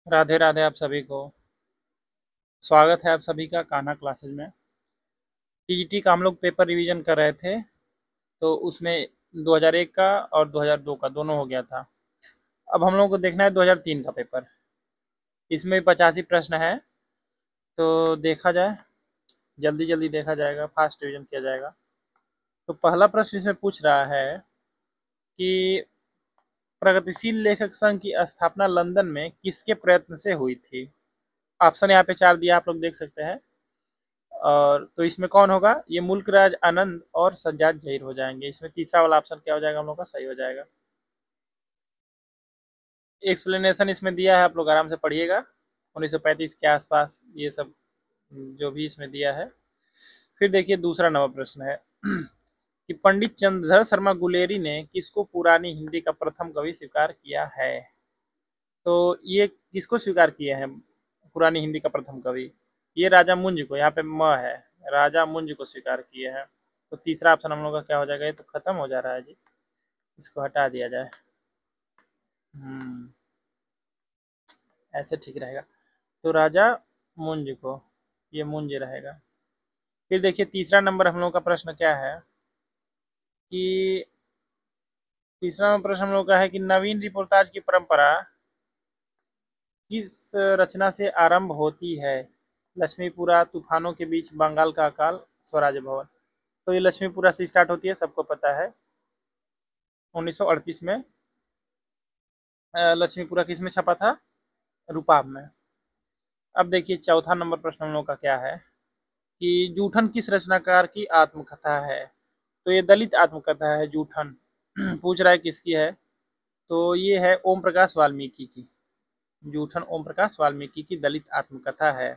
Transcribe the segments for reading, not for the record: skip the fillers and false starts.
राधे राधे आप सभी को। स्वागत है आप सभी का कान्हा क्लासेज में। टीजीटी का हम लोग पेपर रिवीजन कर रहे थे, तो उसमें 2001 का और 2002 का दोनों हो गया था। अब हम लोग को देखना है 2003 का पेपर। इसमें 85 प्रश्न है, तो देखा जाए। जल्दी जल्दी देखा जाएगा, फास्ट रिवीजन किया जाएगा। तो पहला प्रश्न इसमें पूछ रहा है कि प्रगतिशील लेखक संघ की स्थापना लंदन में किसके प्रयत्न से हुई थी। ऑप्शन यहाँ पे चार दिया, आप लोग देख सकते हैं। और तो इसमें कौन होगा, ये मुल्कराज आनंद और सज्जाद जहीर हो जाएंगे। इसमें तीसरा वाला ऑप्शन क्या हो जाएगा, हम लोग का सही हो जाएगा। एक्सप्लेनेशन इसमें दिया है, आप लोग आराम से पढ़िएगा। 1935 के आसपास ये सब जो भी इसमें दिया है। फिर देखिए दूसरा नंबर प्रश्न है कि पंडित चंद्रधर शर्मा गुलेरी ने किसको पुरानी हिंदी का प्रथम कवि स्वीकार किया है। तो ये किसको स्वीकार किए हैं पुरानी हिंदी का प्रथम कवि। ये राजा मुंज को, यहाँ पे म है, राजा मुंज को स्वीकार किए हैं। तो तीसरा ऑप्शन हम लोग का क्या हो जाएगा, ये तो खत्म हो जा रहा है जी, इसको हटा दिया जाए। हम्म ऐसे ठीक रहेगा। तो राजा मुंज को, ये मुंज रहेगा। फिर देखिए तीसरा नंबर हम लोग का प्रश्न क्या है कि तीसरा नंबर प्रश्न हम लोग का है कि नवीन रिपोर्टाज की परंपरा किस रचना से आरंभ होती है। लक्ष्मीपुरा, तूफानों के बीच, बंगाल का अकाल, स्वराज भवन। तो ये लक्ष्मीपुरा से स्टार्ट होती है, सबको पता है। 1938 में लक्ष्मीपुरा किस में छपा था, रूपाब में। अब देखिए चौथा नंबर प्रश्न हम लोग का क्या है कि जूठन किस रचनाकार की आत्मकथा है। तो ये दलित आत्मकथा है जूठन। पूछ रहा है किसकी है, तो ये है ओम प्रकाश वाल्मीकि की। जूठन ओम प्रकाश वाल्मीकि की दलित आत्मकथा है।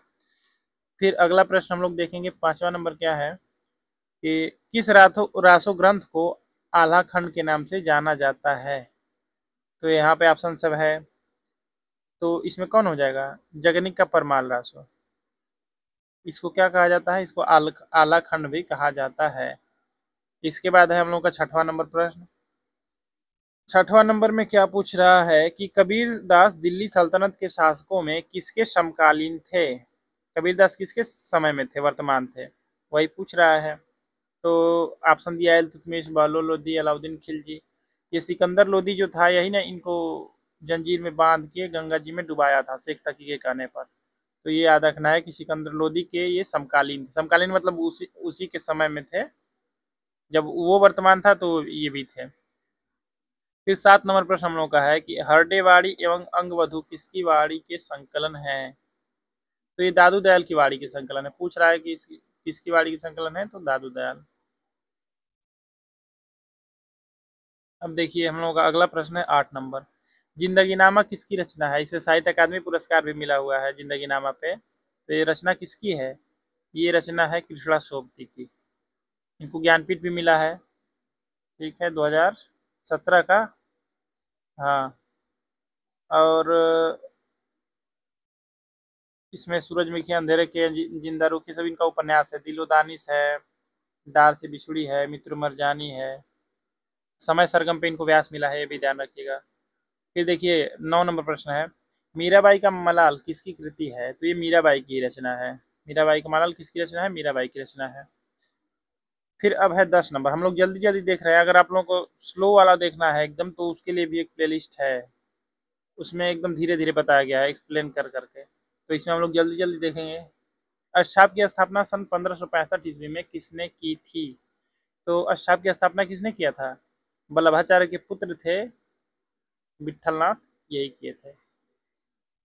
फिर अगला प्रश्न हम लोग देखेंगे, पांचवा नंबर क्या है कि किस रासो ग्रंथ को आल्हा खंड के नाम से जाना जाता है। तो यहाँ पे ऑप्शन सब है, तो इसमें कौन हो जाएगा, जगनिक का परमाल रासो। इसको क्या कहा जाता है, इसको आला खंड भी कहा जाता है। इसके बाद है हम लोग का छठवां नंबर प्रश्न। छठवां नंबर में क्या पूछ रहा है कि कबीर दास दिल्ली सल्तनत के शासकों में किसके समकालीन थे। कबीर दास किसके समय में थे, वर्तमान थे, वही पूछ रहा है। तो ऑप्शन दिया है इल्तुतमिश, बहलोल लोदी, अलाउद्दीन खिलजी। ये सिकंदर लोदी जो था, यही ना इनको जंजीर में बांध के गंगा जी में डुबाया था शेख तकी के कहने पर। तो ये याद रखना है कि सिकंदर लोदी के ये समकालीन थे। समकालीन मतलब उसी उसी के समय में थे, जब वो वर्तमान था तो ये भी थे। फिर सात नंबर प्रश्न हम लोग का है कि हरडेवाड़ी एवं अंगवधु किसकी वाड़ी के संकलन है। तो ये दादू दयाल की वाड़ी के संकलन है। पूछ रहा है कि किसकी वाड़ी के संकलन है, तो दादू दयाल। अब देखिए हम लोग का अगला प्रश्न है 8 नंबर। जिंदगीनामा किसकी रचना है। इसमें साहित्य अकादमी पुरस्कार भी मिला हुआ है जिंदगीनामा पे। तो ये रचना किसकी है, ये रचना है कृष्णा सोबती की। इनको ज्ञानपीठ भी मिला है। ठीक है, 2017 का। हाँ। और इसमें सूरजमुखी, अंधेरे के, जिंदा रूख, ये सब इनका उपन्यास है। दिलो दानिश है, डार से बिछुड़ी है, मित्र मरजानी है। समय सरगम पे इनको व्यास मिला है, ये भी ध्यान रखिएगा। फिर देखिए 9 नंबर प्रश्न है, मीराबाई का मलाल किसकी कृति है। तो ये मीराबाई की रचना है। मीराबाई का मलाल किसकी रचना है, मीराबाई की रचना है। फिर अब है 10 नंबर। हम लोग जल्दी जल्दी देख रहे हैं, अगर आप लोगों को स्लो वाला देखना है एकदम, तो उसके लिए भी एक प्लेलिस्ट है, उसमें एकदम धीरे धीरे बताया गया है एक्सप्लेन कर करके। तो इसमें हम लोग जल्दी जल्दी देखेंगे। अक्षाप की स्थापना सन 1565 ईस्वी में किसने की थी। तो अक्षाप की स्थापना किसने किया था, वल्लभाचार्य के पुत्र थे विठलनाथ, यही किए थे।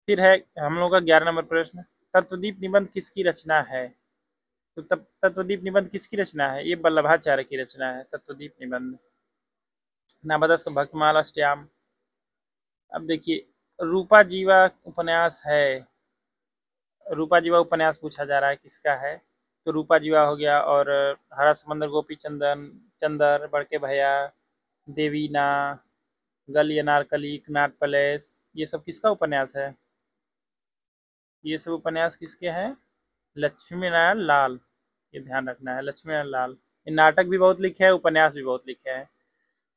फिर है हम लोग का 11 नंबर प्रश्न, तत्वदीप निबंध किसकी रचना है। तो तत्वदीप निबंध किसकी रचना है, ये वल्लभाचार्य की रचना है तत्वदीप निबंध। नामदस भक्तमाला श्याम। अब देखिए रूपा जीवा उपन्यास है, रूपा जीवा उपन्यास पूछा जा रहा है किसका है। तो रूपा जीवा हो गया, और हरा समंदर, गोपी चंदन, चंदर, बड़के भैया, देवीना, गल अनारकली, कनाट पैलेस, ये सब किसका उपन्यास है। ये सब उपन्यास किसके हैं, लक्ष्मी नारायण लाल। ये ध्यान रखना है, लक्ष्मी नारायण लाल। ये नाटक भी बहुत लिखे हैं, उपन्यास भी बहुत लिखे हैं।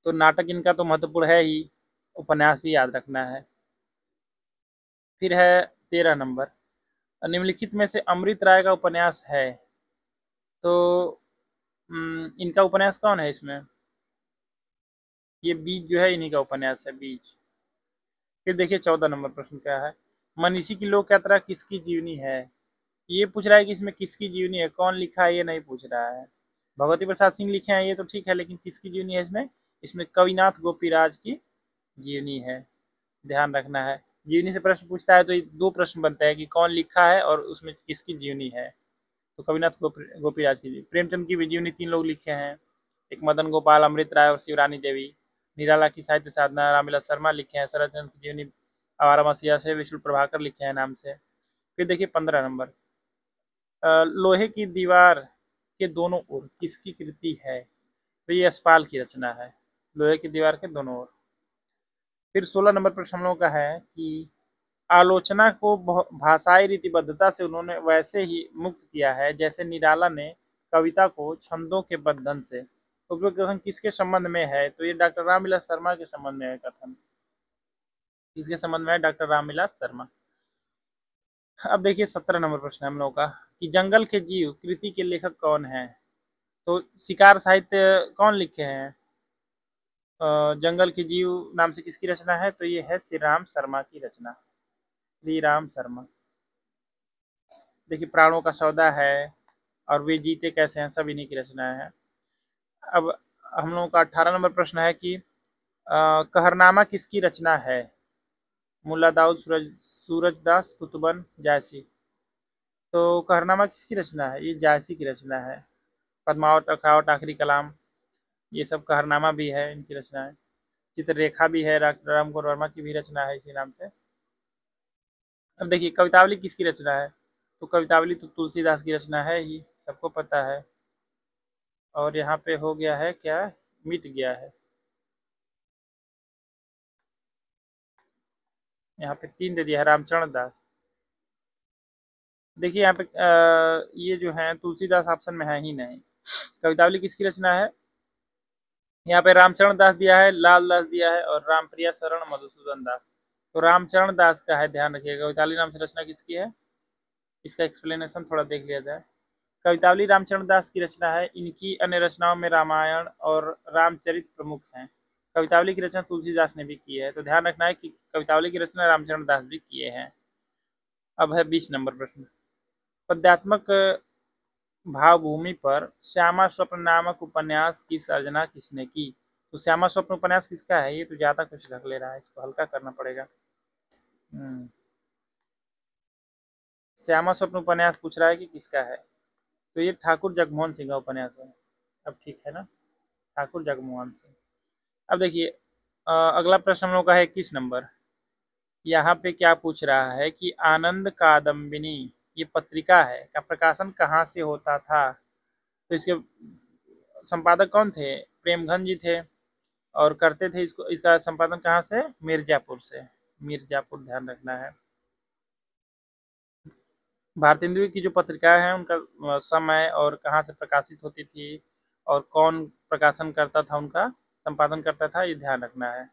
तो नाटक इनका तो महत्वपूर्ण है ही, उपन्यास भी याद रखना है। फिर है 13 नंबर, निम्नलिखित में से अमृत राय का उपन्यास है। तो इनका उपन्यास कौन है इसमें? ये बीज जो है इन्हीं का उपन्यास है, बीज। फिर देखिए 14 नंबर प्रश्न क्या है, मनीषी की लोक यात्रा किसकी जीवनी है? ये पूछ रहा है कि इसमें किसकी जीवनी है, कौन लिखा है ये नहीं पूछ रहा है। भगवती प्रसाद सिंह लिखे हैं ये तो ठीक है, लेकिन किसकी जीवनी है इसमें? इसमें कविनाथ गोपीराज की जीवनी है, ध्यान रखना है। जीवनी से प्रश्न पूछता है तो ये दो प्रश्न बनते हैं कि कौन लिखा है और उसमें किसकी जीवनी है। तो कविनाथ गोपीराज की। प्रेमचंद की भी जीवनी 3 लोग लिखे हैं, एक मदन गोपाल, अमृत राय और शिवरानी देवी। निराला की साहित्य साधना रामविलास शर्मा लिखे हैं। शरद चंद्र की जीवनी आवारा मसीहा से विष्णु प्रभाकर लिखे हैं नाम से। फिर देखिए 15 नंबर, लोहे की दीवार के दोनों ओर किसकी कृति है? तो ये यशपाल की रचना है, लोहे की दीवार के दोनों ओर। फिर 16 नंबर प्रश्न हम लोगों का है कि आलोचना को भाषाई रीतिबद्धता से उन्होंने वैसे ही मुक्त किया है जैसे निराला ने कविता को छंदों के बंधन से। उपरोक्त कथन किसके संबंध में है? तो ये डॉक्टर रामविलास शर्मा के संबंध में है कथन। किसके संबंध में है? डॉक्टर रामविलास शर्मा। अब देखिए 17 नंबर प्रश्न है हम लोग का कि जंगल के जीव कृति के लेखक कौन है? तो शिकार साहित्य कौन लिखे हैं? जंगल के जीव नाम से किसकी रचना है? तो ये है श्री राम शर्मा की रचना, श्री राम शर्मा। देखिए प्राणों का सौदा है और वे जीते कैसे हैं, सब इन्हीं की रचना है। अब हम लोगों का 18 नंबर प्रश्न है कि कहरनामा किसकी रचना है? मुल्ला दाऊद, सूरजदास, कुतुबन, जायसी। तो कहरनामा किसकी रचना है? ये जायसी की रचना है। पद्मावत, अखावट, आखिरी कलाम, ये सब कहरनामा भी है, इनकी रचना है। चित्ररेखा भी है, राम गौर वर्मा की भी रचना है इसी नाम से। अब देखिए कवितावली किसकी रचना है? तो कवितावली तो तुलसीदास की रचना है ही, सबको पता है। और यहाँ पे हो गया है क्या, मिट गया है। यहाँ पे 3 दे दिया है, रामचरण दास। देखिए यहाँ पे ये जो है तुलसीदास ऑप्शन में है ही नहीं। कवितावली किसकी रचना है? यहाँ पे रामचरण दास दिया है, लाल दास दिया है और रामप्रिया शरण मधुसूदन दास। तो रामचरण दास का है, ध्यान रखिएगा। कवितावली नाम से रचना किसकी है, इसका एक्सप्लेनेशन थोड़ा देख लिया जाए। कवितावली रामचरण दास की रचना है। इनकी अन्य रचनाओं में रामायण और रामचरित प्रमुख हैं। कवितावली की रचना तुलसीदास ने भी की है, तो ध्यान रखना है कि कवितावली की रचना रामचरण दास भी किए हैं। अब है 20 नंबर प्रश्न, पद्यात्मक भावभूमि पर श्यामा स्वप्न नामक उपन्यास की सर्जना किसने की? तो श्यामा स्वप्न उपन्यास किसका है? ये तो ज्यादा कुछ रख ले रहा है, इसको हल्का करना पड़ेगा। श्यामा स्वप्न उपन्यास पूछ रहा है कि किसका है? तो ये ठाकुर जगमोहन सिंह का उपन्यास है। अब ठीक है ना, ठाकुर जगमोहन सिंह। अब देखिए अगला प्रश्न हम लोग का है 21 नंबर। यहाँ पे क्या पूछ रहा है कि आनंद कादम्बिनी ये पत्रिका है का प्रकाशन कहाँ से होता था? तो इसके संपादक कौन थे? प्रेमघन जी थे। और करते थे इसको, इसका संपादन कहाँ से? मिर्जापुर से, मिर्जापुर, ध्यान रखना है। भारतेंदु की जो पत्रिकाएं हैं उनका समय और कहाँ से प्रकाशित होती थी और कौन प्रकाशन करता था, उनका संपादन करता था, ये ध्यान रखना है।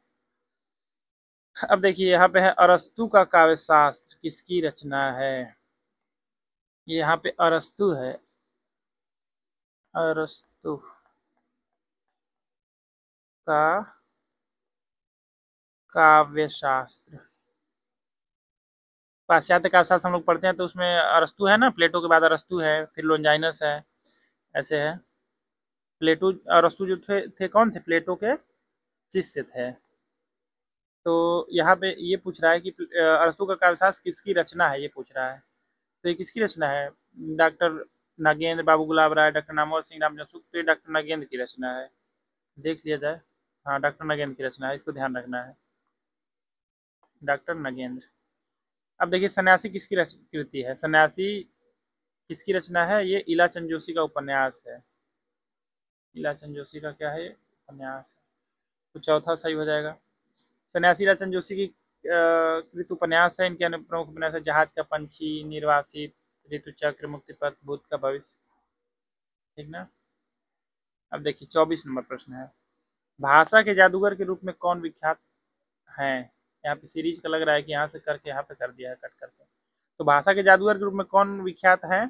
अब देखिए यहाँ पे है अरस्तु का काव्य शास्त्र किसकी रचना है? ये यहाँ पे अरस्तु है, अरस्तु का काव्य शास्त्र। पाश्चात्य काव्य शास्त्र हम लोग पढ़ते हैं तो उसमें अरस्तु है ना, प्लेटो के बाद अरस्तु है, फिर लोंजाइनस है, ऐसे है। प्लेटो, अरस्तु जो थे कौन थे? प्लेटो के शिष्य थे। तो यहाँ पे ये पूछ रहा है कि अरस्तु का काव्यशास्त्र किसकी रचना है, ये पूछ रहा है। तो ये किसकी रचना है? डॉक्टर नागेंद्र, बाबू गुलाब राय, डॉक्टर नामवर सिंह, रामचंद्र शुक्ल। तो ये डॉक्टर नागेंद्र की रचना है, देख लिया जाए। हाँ, डॉक्टर नागेंद्र की रचना है, इसको ध्यान रखना है, डॉक्टर नागेंद्र। अब देखिए सन्यासी किसकी कृति है? सन्यासी किसकी रचना है? ये इलाचंद जोशी का उपन्यास है। इलाचंद जोशी का क्या है? उपन्यास। तो चौथा सही हो जाएगा। सन्यासी इलाचंद जोशी की कृत उपन्यास है। इनके अन्य प्रमुख उपन्यास है जहाज का पंछी, निर्वासित, ऋतु चक्र, मुक्ति पथ, भूत का भविष्य। ठीक ना। अब देखिए 24 नंबर प्रश्न है, भाषा के जादूगर के रूप में कौन विख्यात हैं? यहाँ पे सीरीज का लग रहा है कि यहाँ से करके यहाँ पे कर दिया है कट करके। तो भाषा के जादूगर के रूप में कौन विख्यात है?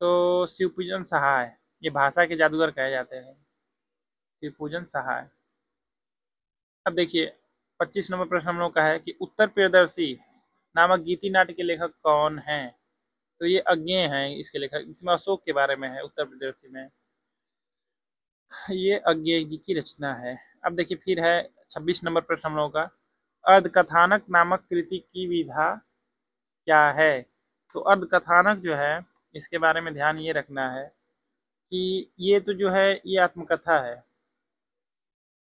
तो शिवपूजन सहाय, ये भाषा के जादूगर कहे जाते हैं, शिवपूजन सहाय। अब देखिए 25 नंबर प्रश्न हम लोग का है कि उत्तर प्रियदर्शी नामक गीति नाट्य के लेखक कौन है? तो ये अज्ञेय हैं इसके लेखक, इसमें अशोक के बारे में है उत्तर प्रियदर्शी में, ये अज्ञेय जी की रचना है। अब देखिए फिर है 26 नंबर प्रश्न हम लोगों का, अर्धकथानक नामक कृति की विधा क्या है? तो अर्धकथानक जो है इसके बारे में ध्यान ये रखना है कि ये तो जो है ये आत्मकथा है,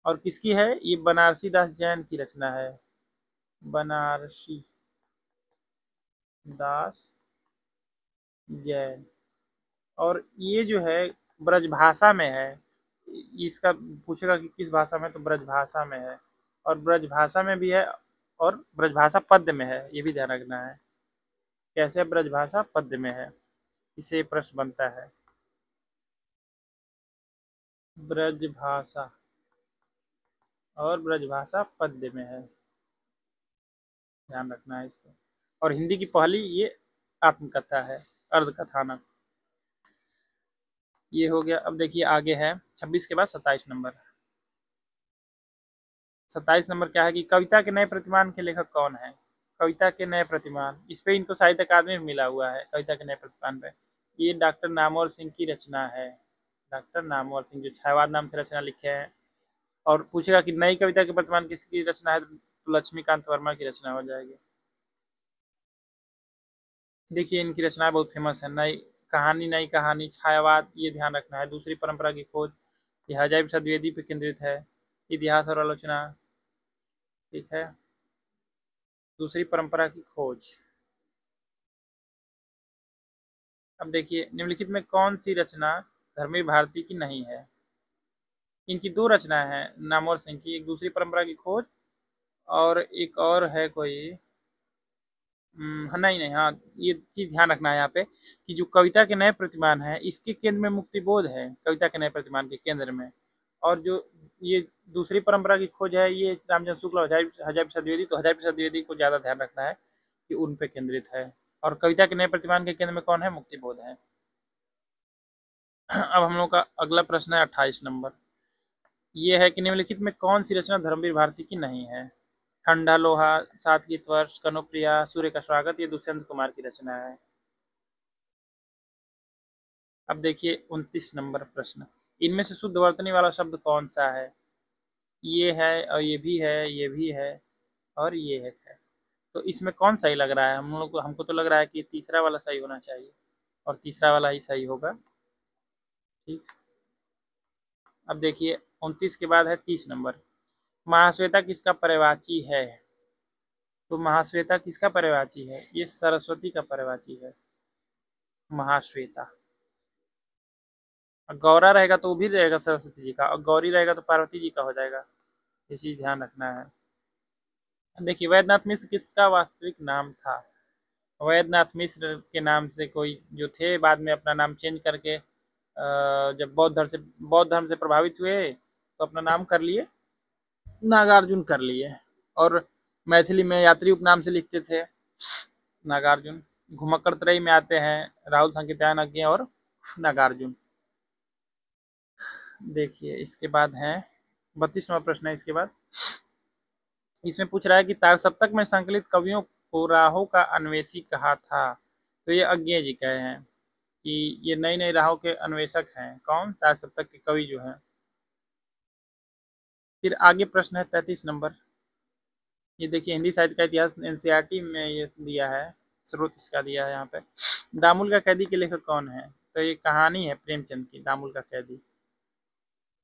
और किसकी है? ये बनारसी दास जैन की रचना है, बनारसी दास जैन। और ये जो है ब्रजभाषा में है, इसका पूछेगा कि किस भाषा में, तो ब्रजभाषा में है, और ब्रजभाषा में भी है और ब्रजभाषा पद्य में है, ये भी ध्यान रखना है। कैसे ब्रजभाषा पद्य में है, इसे प्रश्न बनता है, ब्रजभाषा और ब्रजभाषा पद्य में है, ध्यान रखना है इसको। और हिंदी की पहली ये आत्मकथा है, अर्धकथानक। ये हो गया। अब देखिए आगे है 26 के बाद 27 नंबर। 27 नंबर क्या है कि कविता के नए प्रतिमान के लेखक कौन है? कविता के नए प्रतिमान, इस पे इनको साहित्य अकादमी में मिला हुआ है, कविता के नए प्रतिमान पे। ये डॉक्टर नामवर सिंह की रचना है, डॉक्टर नामवर सिंह जो छायावाद नाम से रचना लिखे हैं। और पूछेगा कि नई कविता के प्रतिमान किसकी रचना है, तो लक्ष्मीकांत वर्मा की रचना हो जाएगी। देखिए इनकी रचनाएं बहुत फेमस है, नई कहानी, छायावाद, ये ध्यान रखना है। दूसरी परंपरा की खोज, ये हजारी प्रसाद द्विवेदी पे केंद्रित है। इतिहास और आलोचना, ठीक है। दूसरी परंपरा की खोज। अब देखिए निम्नलिखित में कौन सी रचना धर्मवीर भारती की नहीं है? इनकी दो रचनाएं हैं नामवर सिंह की, एक दूसरी परंपरा की खोज और एक और है कोई, हाँ, नहीं नहीं, हाँ, ये चीज ध्यान रखना है यहाँ पे कि जो कविता के नए प्रतिमान है इसके केंद्र में मुक्तिबोध है, कविता के नए प्रतिमान के केंद्र में। और जो ये दूसरी परंपरा की खोज है ये रामचंद्र शुक्ल और हजारी प्रसाद द्विवेदी, तो हजारी प्रसाद द्विवेदी को ज्यादा ध्यान रखना है कि उन पे केंद्रित है। और कविता के नए प्रतिमान के केंद्र में कौन है? मुक्तिबोध है। अब हम लोग का अगला प्रश्न है 28 नंबर। ये है कि निम्नलिखित में कौन सी रचना धर्मवीर भारती की नहीं है? ठंडा लोहा, सात गीत वर्ष, कनुप्रिया, सूर्य का स्वागत, ये दुष्यंत कुमार की रचना है। अब देखिए 29 नंबर प्रश्न, इनमें से शुद्ध वर्तनी वाला शब्द कौन सा है? ये है और ये भी है, ये भी है और ये है। तो इसमें कौन सही लग रहा है? हम लोग को, हमको तो लग रहा है कि तीसरा वाला सही होना चाहिए, और तीसरा वाला ही सही होगा, ठीक। अब देखिए 29 के बाद है 30 नंबर, महाश्वेता किसका पर्यायवाची है? तो महाश्वेता किसका पर्यायवाची है? ये सरस्वती का पर्यायवाची है, महाश्वेता। और गौरा रहेगा तो वो भी रहेगा सरस्वती जी का, और गौरी रहेगा तो पार्वती जी का हो जाएगा, ये चीज ध्यान रखना है। देखिए वैद्यनाथ मिश्र किसका वास्तविक नाम था? वैद्यनाथ मिश्र के नाम से कोई जो थे बाद में अपना नाम चेंज करके जब बौद्ध धर्म से प्रभावित हुए तो अपना नाम कर लिए नागार्जुन कर लिए, और मैथिली में यात्री उपनाम से लिखते थे नागार्जुन। घुमक्कड़ त्रयी में आते हैं राहुल संकीर्तन अज्ञ और नागार्जुन। देखिए इसके बाद है 32वां प्रश्न है। इसके बाद इसमें पूछ रहा है कि तारसप्तक में संकलित कवियों को राहों का अन्वेषी कहा था? तो ये अज्ञेय जी कहे हैं कि ये नई नई राहों के अन्वेषक हैं, कौन? तारसप्तक के कवि जो हैं। फिर आगे प्रश्न है 33 नंबर। ये देखिए हिंदी साहित्य का इतिहास एनसीईआरटी में ये दिया है, स्रोत इसका दिया है यहाँ पे। दामुल का कैदी के लेखक कौन है? तो ये कहानी है प्रेमचंद की, दामुल का कैदी।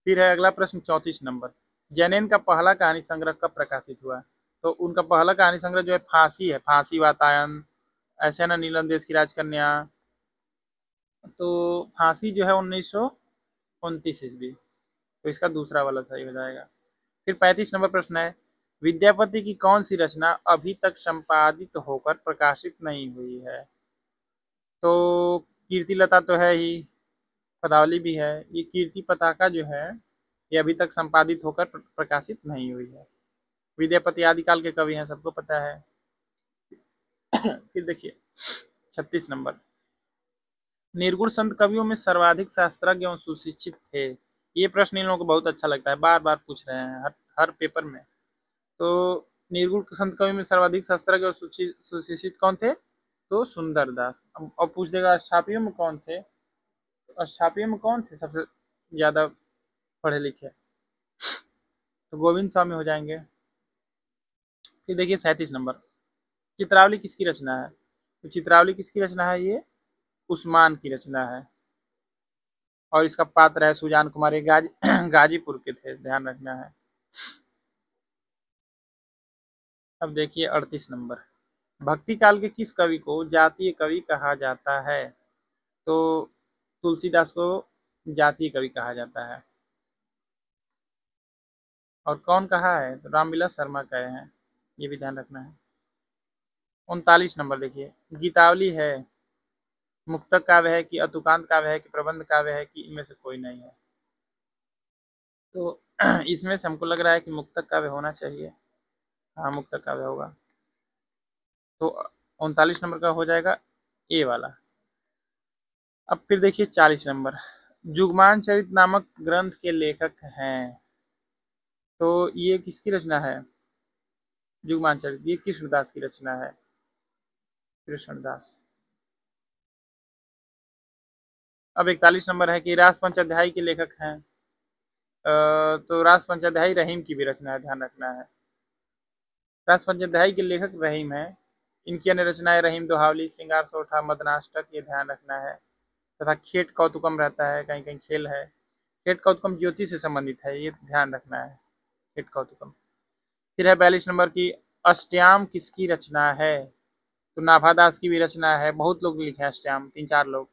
फिर है अगला प्रश्न 34 नंबर, जैनेन का पहला कहानी संग्रह कब प्रकाशित हुआ? तो उनका पहला कहानी संग्रह जो है फांसी है, फांसी वातायन, ऐसे ना नीलम देश की राजकन्या। तो फांसी जो है 1929 ईस्वी, तो इसका दूसरा वाला सही हो जाएगा। फिर 35 नंबर प्रश्न है, विद्यापति की कौन सी रचना अभी तक संपादित होकर प्रकाशित नहीं हुई है? तो कीर्ति लता तो है ही, पदावली भी है, ये कीर्ति पताका जो है ये अभी तक संपादित होकर प्रकाशित नहीं हुई है। विद्यापति आदिकाल के कवि हैं, सबको पता है। फिर देखिए 36 नंबर, निर्गुण संत कवियों में सर्वाधिक शास्त्रज्ञ एवं सुशिक्षित थे। ये प्रश्न इन लोगों को बहुत अच्छा लगता है, बार बार पूछ रहे हैं हर पेपर में। तो निर्गुण संत कवि में सर्वाधिक शास्त्रज्ञ और सुशिक्षित कौन थे? तो सुंदरदास। अब पूछ देगा अष्टापियों में कौन थे? अष्टापियों में कौन थे सबसे ज्यादा पढ़े लिखे? तो गोविंद स्वामी हो जाएंगे। फिर देखिए 37 नंबर, चित्रावली किसकी रचना है? तो चित्रावली किसकी रचना है? ये उस्मान की रचना है। और इसका पात्र है सुजान कुमार, ये गाजीपुर के थे, ध्यान रखना है। अब देखिए 38 नंबर, भक्ति काल के किस कवि को जातीय कवि कहा जाता है? तो तुलसीदास को जातीय कवि कहा जाता है। और कौन कहा है? तो रामविलास शर्मा कहे हैं, ये भी ध्यान रखना है। 39 नंबर देखिए, गीतावली है मुक्तक काव्य है कि अतुकांत काव्य है कि प्रबंध काव्य है कि इनमें से कोई नहीं है? तो इसमें से हमको लग रहा है कि मुक्तक काव्य होना चाहिए। हाँ, मुक्तक काव्य होगा। तो 39 नंबर का हो जाएगा ए वाला। अब फिर देखिए 40 नंबर, जुगमान चरित नामक ग्रंथ के लेखक हैं। तो ये किसकी रचना है? जुगमान चरित, ये कृष्णदास की रचना है, कृष्णदास। अब 41 नंबर है कि रास पंचाध्यायी के लेखक हैं। तो रास पंचाध्यायी रहीम की भी रचना है, ध्यान रखना है। रास पंचाध्यायी के लेखक रहीम है। इनकी अन्य रचनाएं रहीम दोहावली, श्रृंगार सोठा, मदनाष्टक, ये ध्यान रखना है। तथा खेट कौतुकम रहता है, कहीं कहीं खेल है। खेट कौतुकम ज्योति से संबंधित है, ये ध्यान रखना है, खेट कौतुकम। फिर है 42 नंबर की, अष्टयाम किसकी रचना है? तो नाभादास की भी रचना है, बहुत लोग लिखे हैं अष्टयाम, 3-4 लोग।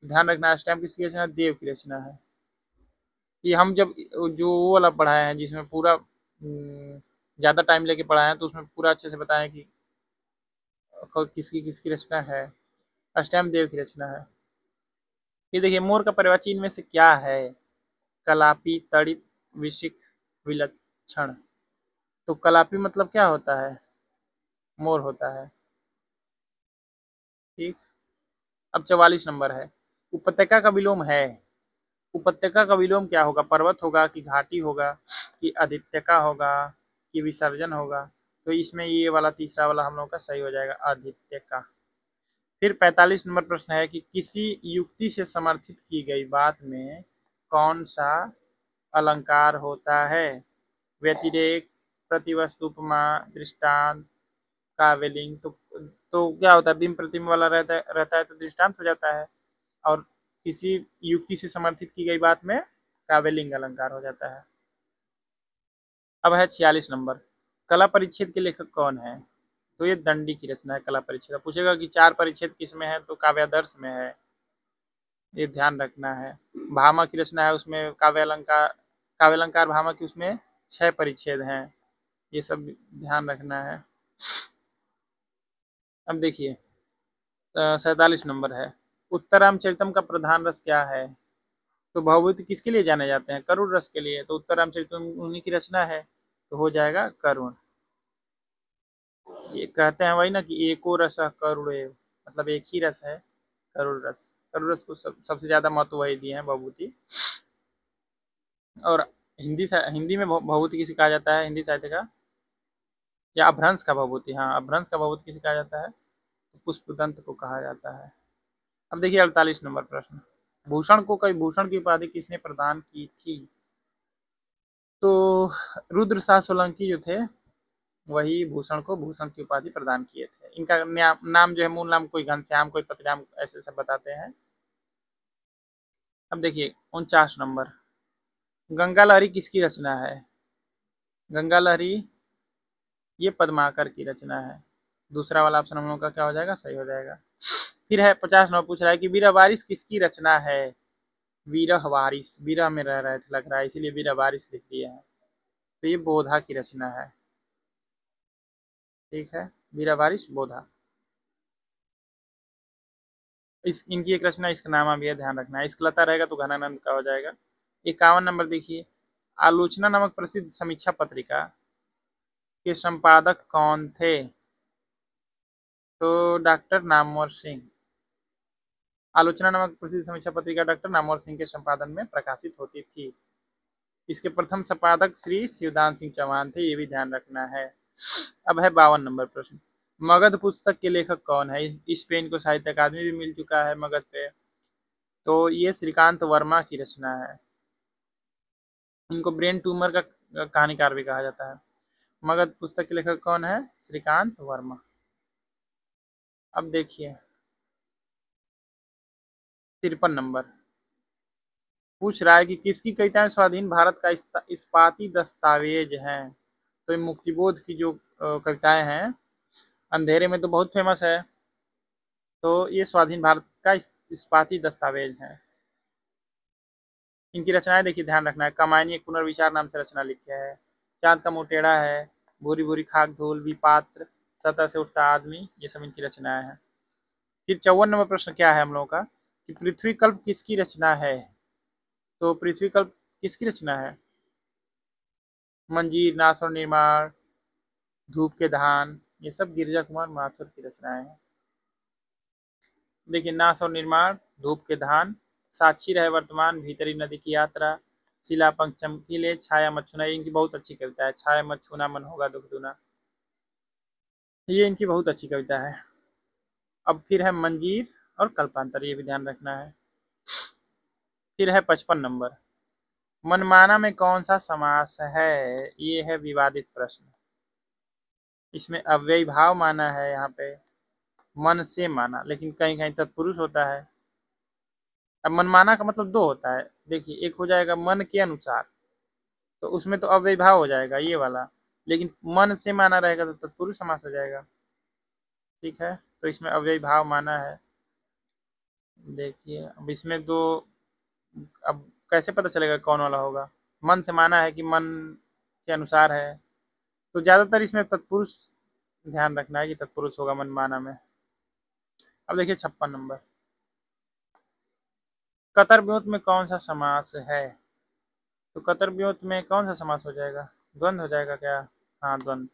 ध्यान रखना है अष्टयाम किसकी रचना? देव की रचना है। ये हम जब जो वो वाला पढ़ाए हैं जिसमें पूरा ज्यादा टाइम लेके पढ़ाए हैं, तो उसमें पूरा अच्छे से बताया कि किसकी किसकी रचना है। अष्टयाम देव की रचना है। ये देखिए, मोर का पर्यायवाची इनमें से क्या है? कलापी, तड़ित, विशिख, विलक्षण। तो कलापी मतलब क्या होता है? मोर होता है। ठीक। अब 44 नंबर है, उपत्यका का विलोम है। उपत्यका का विलोम क्या होगा? पर्वत होगा कि घाटी होगा कि आदित्यका होगा कि विसर्जन होगा? तो इसमें ये वाला तीसरा वाला हम लोग का सही हो जाएगा, आदित्यका। फिर 45 नंबर प्रश्न है कि किसी युक्ति से समर्थित की गई बात में कौन सा अलंकार होता है? व्यतिरेक, प्रतिवस्तु, उपमा, दृष्टांत, काव्यलिंग। तो क्या होता है? बिंब प्रतिबिंब वाला रहता है तो दृष्टांत हो जाता है, और किसी युक्ति से समर्थित की गई बात में काव्यलिंग अलंकार हो जाता है। अब है 46 नंबर, कला परिच्छेद के लेखक कौन है? तो ये दंडी की रचना है, कला परिच्छेद। पूछेगा कि 4 परिच्छेद किसमें है? तो काव्यादर्श में है, ये ध्यान रखना है। भामा की रचना है, उसमें काव्यालंकार भामा की, उसमें 6 परिच्छेद हैं, ये सब ध्यान रखना है। अब देखिए 47 नंबर है, उत्तरामचरितम का प्रधान रस क्या है? तो भवभूति किसके लिए जाने जाते हैं? करुण रस के लिए। तो उत्तरामचरितम उन्हीं की रचना है, तो हो जाएगा करुण। ये कहते हैं वही ना कि एको रस करुणे, मतलब एक ही रस है, करुण रस। करुण रस को सबसे ज्यादा महत्व वही दिए हैं, भवभूति। और हिंदी में भवभूति किसे कहा जाता है? हिंदी साहित्य का या अभ्रंश का भवभूति? हाँ, अभ्रंश का भवभूति किसे कहा जाता है? तो पुष्पदंत को कहा जाता है। अब देखिए 48 नंबर प्रश्न, भूषण को कई भूषण की उपाधि किसने प्रदान की थी? तो रुद्र शाह सोलंकी जो थे, वही भूषण को भूषण की उपाधि प्रदान किए थे। इनका नाम जो है, मूल नाम कोई घनश्याम, कोई पतिराम, ऐसे सब बताते हैं। अब देखिए 49 नंबर, गंगा लहरी किसकी रचना है? गंगा लहरी ये पद्माकर की रचना है। दूसरा वाला ऑप्शन हम लोग का क्या हो जाएगा? सही हो जाएगा। फिर है 50 नंबर, पूछ रहा है कि वीरा वारिस किसकी रचना है? वीरह वारिस, वीरह में रह रहे थे लग रहा है, इसीलिए वीरा वारिस लिख दिया है। तो ये बोधा की रचना है। ठीक है, वीरा वारिस बोधा। इस इनकी एक रचना इसका नामा भी है, ध्यान रखना है। इसकलता रहेगा तो घनानंद का हो जाएगा। 51 नंबर देखिए, आलोचना नामक प्रसिद्ध समीक्षा पत्रिका के संपादक कौन थे? तो डॉक्टर नामवर सिंह। आलोचना नामक प्रसिद्ध समीक्षा पत्रिका डॉक्टर नामवर सिंह के संपादन में प्रकाशित होती थी। इसके प्रथम संपादक श्री शिवदान सिंह चौहान थे, ये भी ध्यान रखना है। अब है 52 नंबर प्रश्न। मगध पुस्तक के लेखक कौन है? इस पे इनको साहित्य अकादमी भी मिल चुका है मगध पे। तो ये श्रीकांत वर्मा की रचना है। इनको ब्रेन ट्यूमर का कहानीकार भी कहा जाता है। मगध पुस्तक के लेखक कौन है? श्रीकांत वर्मा। अब देखिए 53 नंबर पूछ रहा है कि किसकी कविताएं स्वाधीन भारत का इस्पाती दस्तावेज हैं? तो ये मुक्तिबोध की जो कविताएं हैं, अंधेरे में तो बहुत फेमस है, तो ये स्वाधीन भारत का इस्पाती दस्तावेज है। इनकी रचनाएं देखिए, ध्यान रखना है। कमायनी एक पुनर्विचार नाम से रचना लिखी है। चांद का मुंह टेढ़ा है, भूरी भूरी खाक धूल, विपात्र, सतह से उठता आदमी, ये सब इनकी रचनाएं हैं। फिर 54 नंबर प्रश्न क्या है हम लोगों का कि पृथ्वी कल्प किसकी रचना है? तो पृथ्वी कल्प किसकी रचना है? मंजीर, नास और निर्माण, धूप के धान, ये सब गिरिजा कुमार माथुर की रचनाएं हैं। देखिए नास और निर्माण, धूप के धान, साक्षी रहे वर्तमान, भीतरी नदी की यात्रा, शिला पंख चमकीले, छाया मत छूना, ये इनकी बहुत अच्छी कविता है। छाया मत छूना मन होगा दुख दूना, ये इनकी बहुत अच्छी कविता है। अब फिर है मंजीर और कल्पांतर, ये भी ध्यान रखना है। फिर है 55 नंबर, मनमाना में कौन सा समास है? ये है विवादित प्रश्न। इसमें अव्ययी भाव माना है, यहाँ पे मन से माना, लेकिन कहीं कहीं तत्पुरुष होता है। अब मनमाना का मतलब दो होता है। देखिए एक हो जाएगा मन के अनुसार, तो उसमें तो अव्ययी भाव हो जाएगा ये वाला, लेकिन मन से माना रहेगा तो तत्पुरुष समास हो जाएगा। ठीक है, तो इसमें अव्ययी भाव माना है। देखिए अब इसमें दो, अब कैसे पता चलेगा कौन वाला होगा? मन से माना है कि मन के अनुसार है, तो ज्यादातर इसमें तत्पुरुष ध्यान रखना है कि तत्पुरुष होगा मनमाना में। अब देखिए 56 नंबर, कतरब्योत में कौन सा समास है? तो कतरब्योत में कौन सा समास हो जाएगा? द्वंद्व हो जाएगा क्या? हाँ द्वंद्व।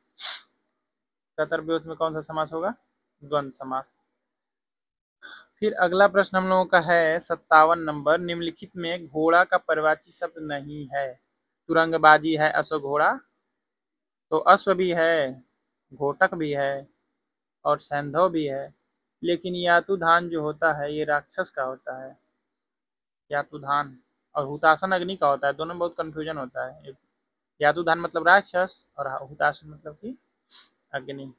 कतरब्योत में कौन सा समास होगा? द्वंद्व समास। फिर अगला प्रश्न हम लोगों का है 57 नंबर, निम्नलिखित में घोड़ा का परिवाची शब्द नहीं है। तुरंगबाजी है अश्व घोड़ा, तो अश्व भी है, घोटक भी है और सैंधव भी है, लेकिन यातुधान जो होता है ये राक्षस का होता है। यातुधान और हुतासन अग्नि का होता है, दोनों में बहुत कंफ्यूजन होता है। यातुधान मतलब राक्षस और हुतासन मतलब कि अग्नि।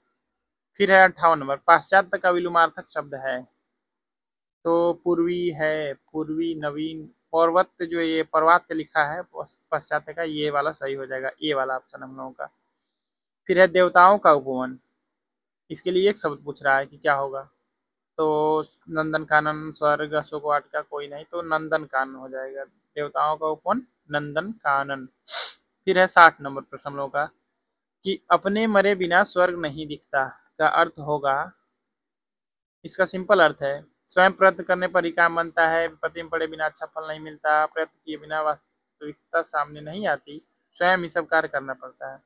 फिर है 58 नंबर, पाश्चात्य का विलुमार्थक शब्द है। तो पूर्वी है, पूर्वी, नवीन, पौर्वत्य जो ये पर्वत लिखा है पाश्चात्य का, ये वाला सही हो जाएगा, ये वाला ऑप्शन हम लोगों का। फिर है देवताओं का उपवन, इसके लिए एक शब्द पूछ रहा है कि क्या होगा? तो नंदन कानन, स्वर्ग, अशोक वाटिका, कोई नहीं, तो नंदन कानन हो जाएगा। देवताओं का उपवन नंदन कानन। फिर है 60 नंबर प्रश्न हम लोगों का कि अपने मरे बिना स्वर्ग नहीं दिखता का अर्थ होगा। इसका सिंपल अर्थ है स्वयं प्रयत्न करने पर ही काम बनता है, विपत्ति में पड़े बिना अच्छा फल नहीं मिलता, प्रयत्न किए बिना वास्तविकता सामने नहीं आती, स्वयं ही सब कार्य करना पड़ता है।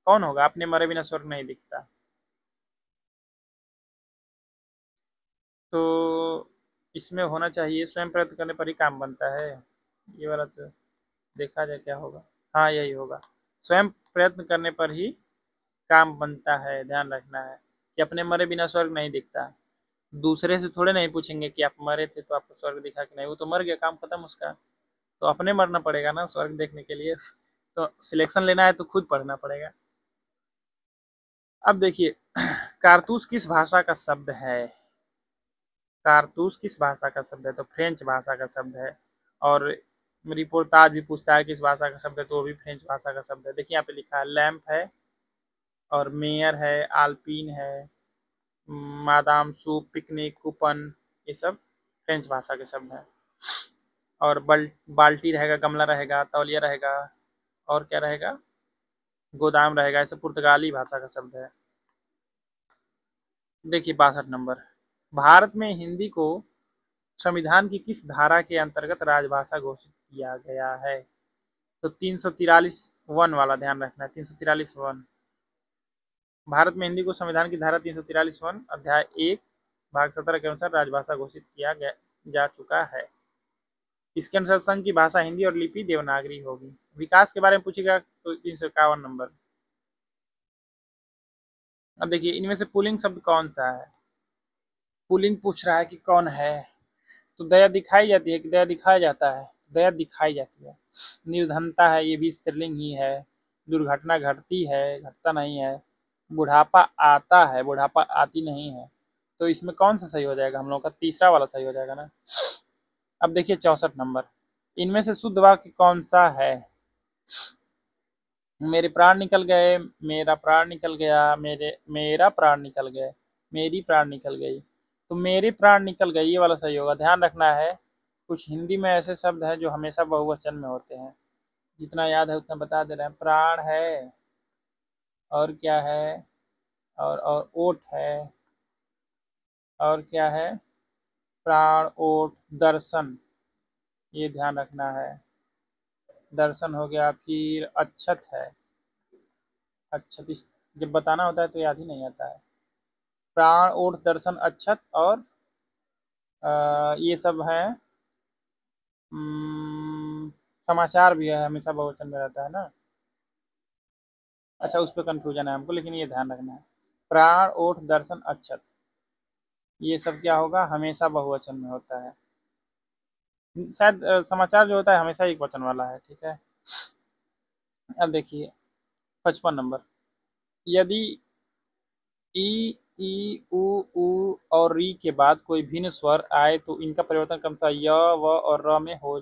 कौन होगा अपने मरे बिना स्वर्ग नहीं दिखता? तो इसमें होना चाहिए स्वयं प्रयत्न करने पर ही काम बनता है, ये वाला तो देखा जाए क्या होगा। हाँ यही होगा, स्वयं प्रयत्न करने पर ही काम बनता है। ध्यान रखना है कि अपने मरे बिना स्वर्ग नहीं दिखता। दूसरे से थोड़े नहीं पूछेंगे कि आप मरे थे तो आपको स्वर्ग दिखा कि नहीं, वो तो मर गया, काम खत्म उसका। तो अपने मरना पड़ेगा ना स्वर्ग देखने के लिए, तो सिलेक्शन लेना है तो खुद पढ़ना पड़ेगा। अब देखिए कारतूस किस भाषा का शब्द है? कारतूस किस भाषा का शब्द है? तो फ्रेंच भाषा का शब्द है। और रिपोर्टाज भी पूछता है किस भाषा का शब्द है, तो वो भी फ्रेंच भाषा का शब्द है। देखिए यहाँ पे लिखा है लैंप है और मेयर है, आल्पीन है, मादाम सूप, पिकनिक, कूपन, ये सब फ्रेंच भाषा के शब्द हैं। और बाल्टी रहेगा, गमला रहेगा, तौलिया रहेगा, और क्या रहेगा? गोदाम रहेगा, ऐसे पुर्तगाली भाषा का शब्द है। देखिए 62 नंबर, भारत में हिंदी को संविधान की किस धारा के अंतर्गत राजभाषा घोषित किया गया है? तो 343 वन वाला ध्यान रखना है, 343 वन। भारत में हिंदी को संविधान की धारा 343 अध्याय 1 भाग 17 के अनुसार राजभाषा घोषित किया जा चुका है। इसके अनुसार संघ की भाषा हिंदी और लिपि देवनागरी होगी। विकास के बारे में पूछेगा तो 351 नंबर। अब देखिए इनमें से पुल्लिंग शब्द कौन सा है। पुल्लिंग पूछ रहा है कि कौन है, तो दया दिखाई जाती है कि दया दिखाया जाता है। दया दिखाई जाती है। निर्धनता है, ये भी स्त्रीलिंग ही है। दुर्घटना घटती है, घटता नहीं है। बुढ़ापा आता है, बुढ़ापा आती नहीं है। तो इसमें कौन सा सही हो जाएगा, हम लोग का तीसरा वाला सही हो जाएगा ना। अब देखिए 64 नंबर। इनमें से शुद्ध वाक्य कौन सा है। मेरे प्राण निकल गए, मेरा प्राण निकल गया, मेरा प्राण निकल गए, मेरी प्राण निकल गई। तो मेरे प्राण निकल गए ये वाला सही होगा। ध्यान रखना है कुछ हिंदी में ऐसे शब्द हैं जो हमेशा बहुवचन में होते हैं। जितना याद है उतना बता दे रहे हैं। प्राण है, और क्या है, और ओट है, और क्या है, प्राण, ओट, दर्शन, ये ध्यान रखना है। दर्शन हो गया, फिर अक्षत है। अक्षत जब बताना होता है तो याद ही नहीं आता है। प्राण, ओट, दर्शन, अक्षत और ये सब है। समाचार भी है, हमेशा बहुवचन में रहता है ना। अच्छा उस पर कंफ्यूजन है हमको, लेकिन ये ध्यान रखना है। प्राण, ओठ, दर्शन, अक्षत, ये सब क्या होगा, हमेशा बहुवचन में होता है। शायद समाचार जो होता है हमेशा एक वचन वाला है। ठीक है। अब देखिए 55 नंबर। यदि ई, ई, उ और री के बाद कोई भिन्न स्वर आए तो इनका परिवर्तन क्रमशः य, व और र में हो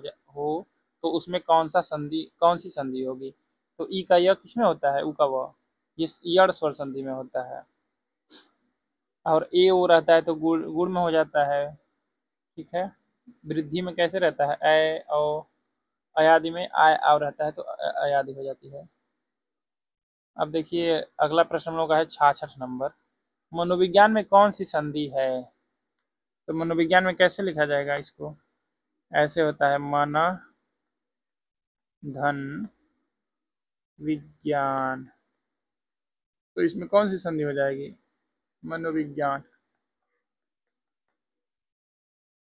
तो उसमें कौन सी संधि होगी। तो ई का य किसमें होता है, उ का व, ये यड़ स्वर संधि में होता है। और ए ओ रहता है तो गुड़ गुड़ में हो जाता है। ठीक है। वृद्धि में कैसे रहता है, ए ओ, अयादि में आय आव रहता है तो अयादि हो जाती है। अब देखिए अगला प्रश्न हम लोग का है 66 नंबर। मनोविज्ञान में कौन सी संधि है। तो मनोविज्ञान में कैसे लिखा जाएगा इसको, ऐसे होता है मन धन विज्ञान। तो इसमें कौन सी संधि हो जाएगी, मनोविज्ञान,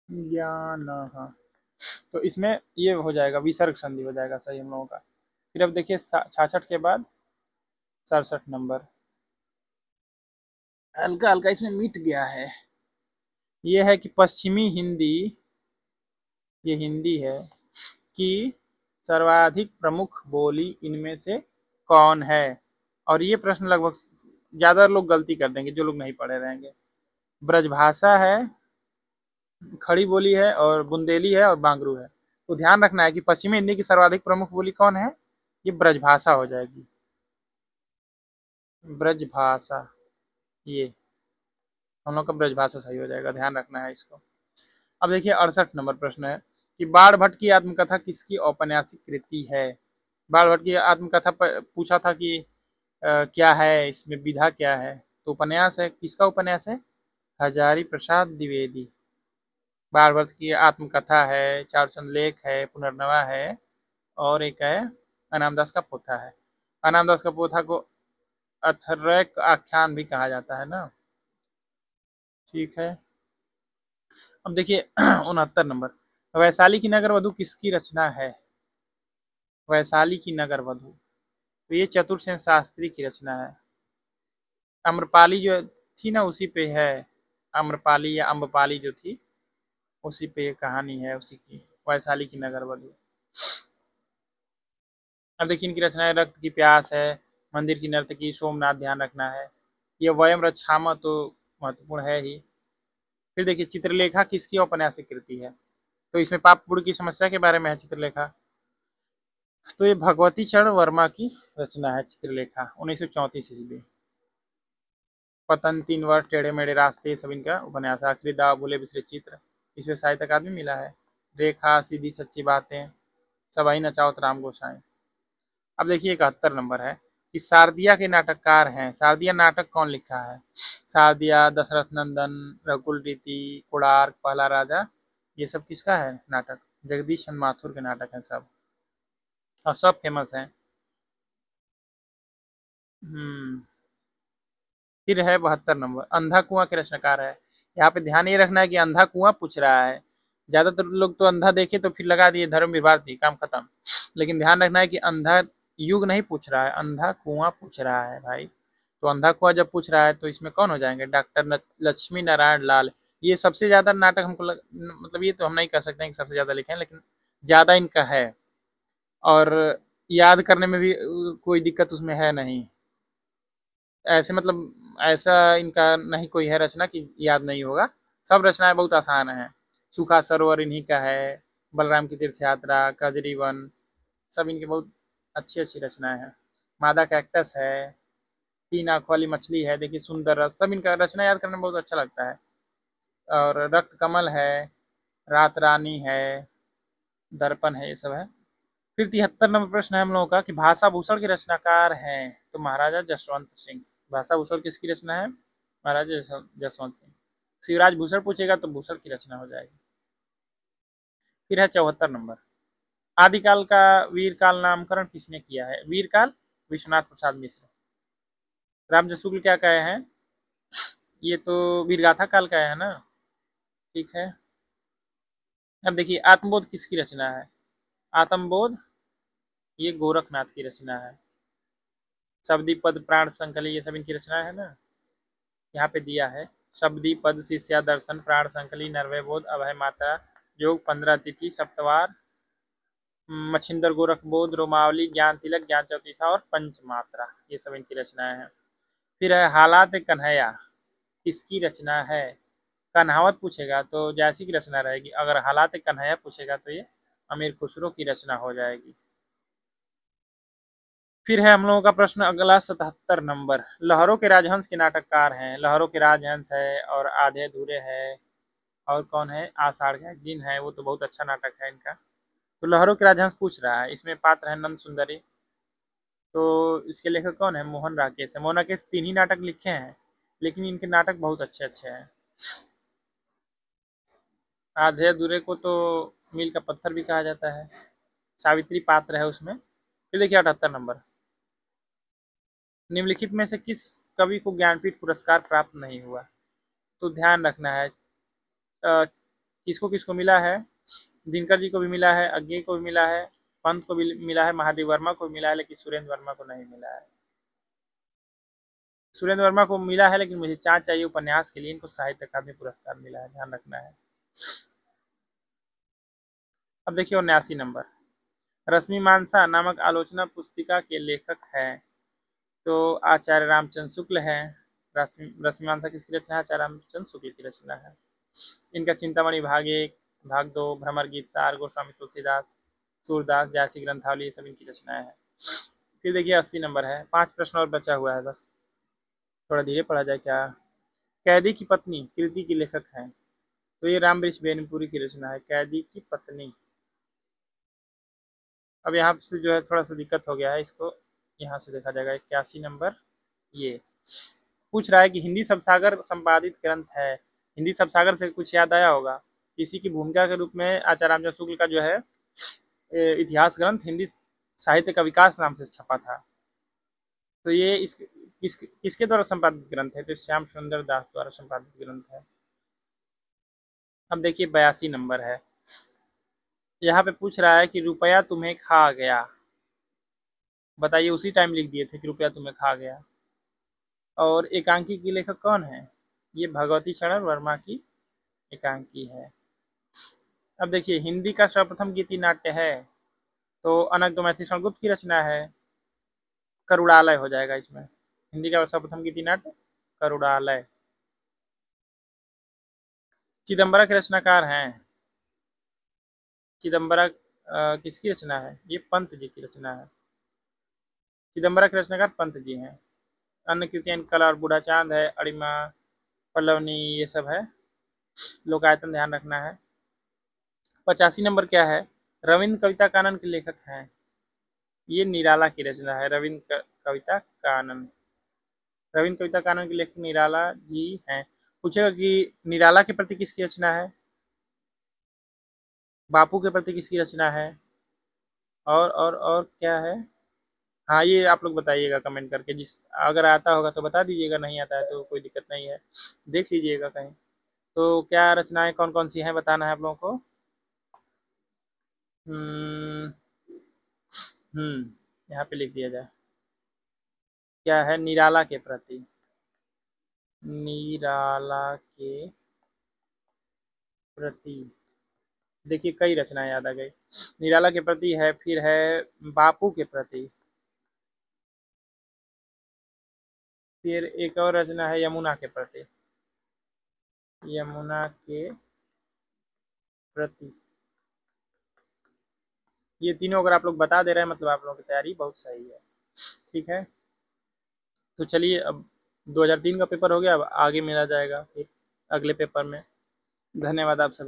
ज्ञान, हाँ। तो इसमें ये हो जाएगा, विसर्ग संधि हो जाएगा सही हम लोगों का। फिर अब देखिए 66 के बाद 67 नंबर। हल्का हल्का इसमें मिट गया है। ये है कि पश्चिमी हिंदी, ये हिंदी है कि सर्वाधिक प्रमुख बोली इनमें से कौन है। और ये प्रश्न लगभग ज्यादा लोग गलती कर देंगे जो लोग नहीं पढ़े रहेंगे। ब्रजभाषा है, खड़ी बोली है, और बुंदेली है, और बांगरू है। तो ध्यान रखना है कि पश्चिमी हिंदी की सर्वाधिक प्रमुख बोली कौन है, ये ब्रजभाषा हो जाएगी। ब्रजभाषा, ये हम लोग का ब्रजभाषा सही हो जाएगा, ध्यान रखना है इसको। अब देखिए 68 नंबर प्रश्न है कि बाण भट्ट की आत्मकथा किसकी औपन्यासिक कृति है। बाण भट्ट की आत्मकथा पूछा था कि क्या है इसमें, विधा क्या है। तो उपन्यास है, किसका उपन्यास है, हजारी प्रसाद द्विवेदी। बाण भट्ट की आत्मकथा है, चारुचंद लेख है, पुनर्नवा है, और एक है अनामदास का पोथा है। अनामदास का पोथा को अथर्वैक आख्यान भी कहा जाता है ना। ठीक है। अब देखिए 69 नंबर। वैशाली की नगर वधु किसकी रचना है। वैशाली की नगर वधु, तो ये चतुरसेन शास्त्री की रचना है। अम्रपाली जो थी ना उसी पे है। अम्रपाली या अम्बपाली जो थी उसी पे ये कहानी है, उसी की, वैशाली की नगर वधु। अब देखिए इनकी रचना है, रक्त की प्यास है, मंदिर की नर्तकी, सोमनाथ, ध्यान रखना है। ये वयम रक्षामा तो महत्वपूर्ण है ही। फिर देखिए चित्रलेखा किसकी औपन्यासिक कृति है। तो इसमें पाप पुण्य की समस्या के बारे में है चित्रलेखा। तो ये भगवती चरण वर्मा की रचना है चित्रलेखा, 1934 ईस्वी। पतन, 3 वर्ष, टेढ़े मेढ़े रास्ते, सब इनका उपन्यास है। आखिरी दाव, भूले बिसरे चित्र, इसमें साहित्य अकादमी मिला है। रेखा, सीधी सच्ची बातें, सवाई नचाओ राम गोसाई। अब देखिए 71 नंबर है कि शारदिया के नाटककार हैं। शारदिया नाटक कौन लिखा है। शारदिया, दशरथ नंदन, रघुकुल रीति, कोणार्क, पहला राजा, ये सब किसका है नाटक, जगदीश चंद्र माथुर के नाटक हैं सब, और सब फेमस हैं। हम्म फिर है 72 नंबर, अंधा कुआं के रचनाकार है। यहाँ पे ध्यान ये रखना है कि अंधा कुआं पूछ रहा है। ज्यादातर लोग तो अंधा देखे तो फिर लगा दिए धर्मवीर भारती, काम खत्म। लेकिन ध्यान रखना है कि अंधा युग नहीं पूछ रहा है, अंधा कुआं पूछ रहा है भाई। तो अंधा कुआं जब पूछ रहा है तो इसमें कौन हो जाएंगे, डॉक्टर लक्ष्मी नारायण लाल। ये सबसे ज्यादा नाटक हमको मतलब ये तो हम नहीं कह सकते हैं कि सबसे ज्यादा लिखे हैं, लेकिन ज्यादा इनका है। और याद करने में भी कोई दिक्कत उसमें है नहीं। ऐसे मतलब ऐसा इनका नहीं कोई है रचना कि याद नहीं होगा। सब रचनाएं बहुत आसान हैं। सूखा सरोवर इन्हीं का है, बलराम की तीर्थ यात्रा, कजरी वन, सब इनकी बहुत अच्छी अच्छी रचनाएं हैं। मादा कैक्टस है, तीन आंख वाली मछली है, देखिए सुंदर रस, सब इनका रचना याद करने में बहुत अच्छा लगता है। और रक्त कमल है, रात रानी है, दर्पण है, ये सब है। फिर 73 नंबर प्रश्न है हम लोगों का कि भाषा भूषण के रचनाकार हैं। तो महाराजा जसवंत सिंह। भाषा भूषण किसकी रचना है, महाराजा जसवंत सिंह। शिवराज भूषण पूछेगा तो भूषण की रचना हो जाएगी। फिर है 74 नंबर, आदिकाल का वीरकाल नामकरण किसने किया है। वीरकाल विश्वनाथ प्रसाद मिश्र। रामजस शुक्ल क्या कहे हैं, ये तो वीरगाथा काल का है ना। ठीक है। अब देखिए आत्मबोध किसकी रचना है। आत्मबोध ये गोरखनाथ की रचना है। शबदी पद प्राण संकली, ये सब इनकी रचना है ना। यहाँ पे दिया है, शबदी पद शिष्या दर्शन प्राण संकली नरवय बोध अभय मात्रा योग 15 तिथि सप्तवार मच्छिंदर गोरख बोध रोमावली ज्ञान तिलक ज्ञान चौतीसा और पंच मात्रा, ये सब इनकी रचनाएं हैं। फिर है हालात कन्हैया, किसकी रचना है। कन्हावत पूछेगा तो जैसी की रचना रहेगी, अगर हालात कन्हैया पूछेगा तो ये अमीर खुसरो की रचना हो जाएगी। फिर है हम लोगों का प्रश्न अगला 77 नंबर, लहरों के राजहंस के नाटककार हैं। लहरों के राजहंस है और आधे अधूरे है, और कौन है, आषाढ़ का दिन है, वो तो बहुत अच्छा नाटक है इनका। तो लहरों के राजहंस पूछ रहा है, इसमें पात्र है नंद सुंदरी। तो इसके लेखक कौन है, मोहन राकेश है। मोहन राकेश 3 ही नाटक लिखे हैं, लेकिन इनके नाटक बहुत अच्छे अच्छे हैं। आधे अधूरे को तो मील का पत्थर भी कहा जाता है, सावित्री पात्र है उसमें। फिर देखिए 78 नंबर, निम्नलिखित में से किस कवि को ज्ञानपीठ पुरस्कार प्राप्त नहीं हुआ। तो ध्यान रखना है किसको किसको मिला है, दिनकर जी को भी मिला है, अज्ञे को भी मिला है, पंत को भी मिला है, महादेव वर्मा को भी मिला है, लेकिन सुरेंद्र वर्मा को नहीं मिला है। सुरेंद्र वर्मा को मिला है, लेकिन मुझे चाँद चाहिए उपन्यास के लिए इनको साहित्य अकादमी पुरस्कार मिला है, ध्यान रखना है। अब देखिए 79 नंबर, रश्मि मानसा नामक आलोचना पुस्तिका के लेखक हैं। तो आचार्य रामचंद्र शुक्ल है। रश्मि मानसा किसकी रचना है, आचार्य रामचंद्र शुक्ल की रचना है। इनका चिंतामणि भाग 1 भाग 2 भ्रमर गीत सार गोस्वामी तुलसीदास सूरदास जैसी ग्रंथावली, ये सब इनकी रचनाएं हैं। फिर देखिए 80 नंबर है, 5 प्रश्न और बचा हुआ है बस, थोड़ा धीरे पढ़ा जाए क्या। कैदी की पत्नी कृति की लेखक हैं। तो ये राम वृक्ष बेनीपुरी की रचना है, कैदी की पत्नी। अब यहाँ से जो है थोड़ा सा दिक्कत हो गया है, इसको यहाँ से देखा जाएगा। 81 नंबर, ये पूछ रहा है कि हिंदी सबसागर संपादित ग्रंथ है। हिंदी सबसागर से कुछ याद आया होगा, इसी की भूमिका के रूप में आचार्य रामचंद्र शुक्ल का जो है इतिहास ग्रंथ हिंदी साहित्य का विकास नाम से छपा था। तो ये किसके द्वारा संपादित ग्रंथ है, तो श्याम सुंदर दास द्वारा संपादित ग्रंथ है। अब देखिए 82 नंबर है, यहाँ पे पूछ रहा है कि रुपया तुम्हें खा गया। बताइए, उसी टाइम लिख दिए थे कि रुपया तुम्हें खा गया। और एकांकी की लेखक कौन है, ये भगवती चरण वर्मा की एकांकी है। अब देखिए हिंदी का सर्वप्रथम गीति नाट्य है, तो अनग गुप्त की रचना है, करुड़ालय हो जाएगा इसमें। हिंदी का सर्वप्रथम गीति नाट्य करुड़ालय। चिदम्बरा के रचनाकार हैं। चिदम्बरा किसकी रचना है, ये पंत जी की रचना है। चिदम्बरा के रचनाकार पंत जी हैं। अन्य कृतियां कला और बूढ़ा चांद है, अड़िमा पल्लवनी, ये सब है। लोकायतन ध्यान रखना है। 85 नंबर क्या है, रविंद्र कविता कानन के लेखक हैं। ये निराला की रचना है, रविंद्र कविता कानन। रविंद्र कविता कानन के लेखक निराला जी हैं। पूछेगा कि निराला के प्रति किसकी रचना है, बापू के प्रति किसकी रचना है, और क्या है, हाँ, ये आप लोग बताइएगा कमेंट करके, जिस अगर आता होगा तो बता दीजिएगा, नहीं आता है तो कोई दिक्कत नहीं है, देख लीजिएगा कहीं। तो क्या रचनाएं कौन कौन सी हैं बताना है आप लोगों को। हम्म। यहाँ पे लिख दिया जाए। क्या है? निराला के प्रति। निराला के प्रति। देखिए कई रचनाएं याद आ गई। निराला के प्रति है, फिर है बापू के प्रति, फिर एक और रचना है यमुना के प्रति। यमुना के प्रति। ये तीनों अगर आप लोग बता दे रहे हैं मतलब आप लोगों की तैयारी बहुत सही है। ठीक है। तो चलिए अब 2003 का पेपर हो गया, अब आगे मिला जाएगा फिर अगले पेपर में। धन्यवाद आप सभी।